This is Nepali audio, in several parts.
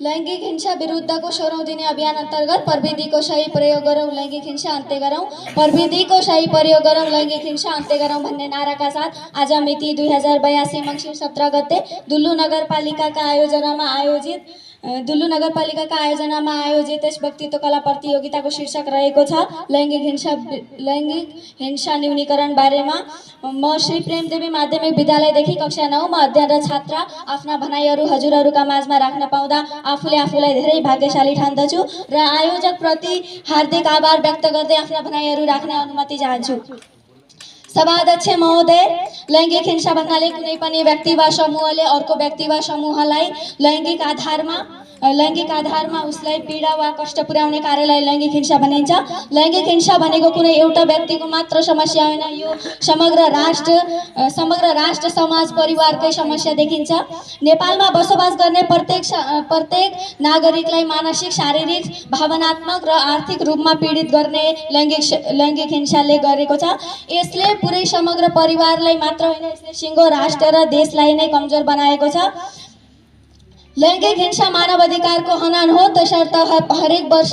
लैंगिक हिंसा विरुद्धको 16औं दिने अभियान अन्तर्गत प्रविधिको सही प्रयोग गरौँ, लैंगिक हिंसा अन्त्य गरौँ, प्रविधिको सही प्रयोग गरौँ, लैंगिक हिंसा अन्त्य गरौँ भन्ने नाराका साथ आज मिति 2082 मङ्सिर 17 गते दुल्लु नगरपालिकाका आयोजनामा आयोजित यस वक्तृत्व कला प्रतियोगिताको शीर्षक रहेको छ लैंगिक हिंसा न्यूनीकरण बारेमा। म श्री प्रेमदेवी माध्यमिक विद्यालयदेखि कक्षा 9 मा अध्ययनरत छात्रा आफ्ना भनाइहरू हजुरहरूका माझमा राख्न पाउँदा आफूलाई धेरै भाग्यशाली ठान्दछु र आयोजक प्रति हार्दिक आभार व्यक्त गर्दै आफ्ना भनाइहरू राख्ने अनुमति चाहन्छु। सभाध्यक्ष महोदय, लैंगिक हिंसा भन्नाले कुनै पनि व्यक्ति वा समूहले अर्को व्यक्ति वा समूहलाई लैंगिक आधारमा उसलाई पीडा वा कष्ट पुर्याउने कार्यलाई लैंगिक हिंसा भनिन्छ। लैंगिक हिंसा भनेको कुनै एउटा व्यक्तिको मात्र समस्या होइन, यो समग्र राष्ट्र समाज परिवारकै समस्या देखिन्छ। नेपालमा बसोबास गर्ने प्रत्येक नागरिकलाई मानसिक, शारीरिक, भावनात्मक र आर्थिक रूपमा पीडित गर्ने लैंगिक हिंसाले गरेको छ। यसले पुरै समग्र परिवारलाई मात्र होइन, यसले सिङ्गो राष्ट्र र देशलाई नै कमजोर बनाएको छ। लैंगिक हिंसा मानव अधिकारको हनन हो, तसर्थ हरेक वर्ष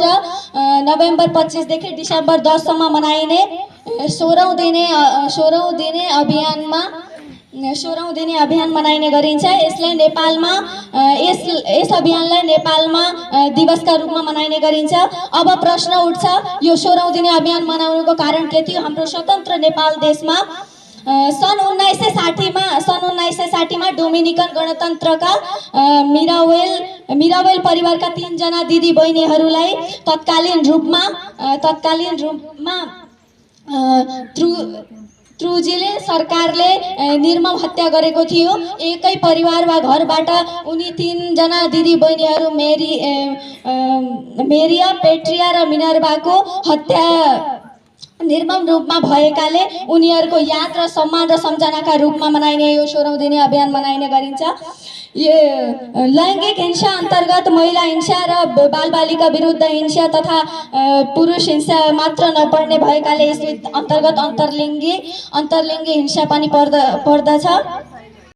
नोभेम्बर 25 देखि डिसेम्बर 10 सम्म मनाइने 16औं दिने अभियान मनाइने गरिन्छ। यस अभियानलाई नेपालमा दिवसका रूपमा मनाइने गरिन्छ। अब प्रश्न उठ्छ, यो 16औं दिने अभियान मनाउनुको कारण के थियो? हाम्रो स्वतन्त्र नेपाल देशमा सन् 1960 मा डोमिनिकन गणतन्त्रका मिरावेल परिवारका 3 जना दिदी बहिनीहरूलाई तत्कालीन रूपमा त्रुजीले सरकारले निर्मम हत्या गरेको थियो। एकै परिवार वा घरबाट उनी 3 जना दिदी बहिनीहरू मेरिया, पेट्रिया र मिनर्भाको हत्या निर्मम रूपमा भएकाले उनीहरूको याद र सम्मान र सम्झनाका रूपमा मनाइने यो 16औं दिने अभियान मनाइने गरिन्छ। लैंगिक हिंसा अन्तर्गत महिला हिंसा र बालबालिका विरुद्ध हिंसा तथा पुरुष हिंसा मात्र नपर्ने भएकाले यस अन्तर्गत अन्तर्लिङ्गी हिंसा पनि पर्दछ।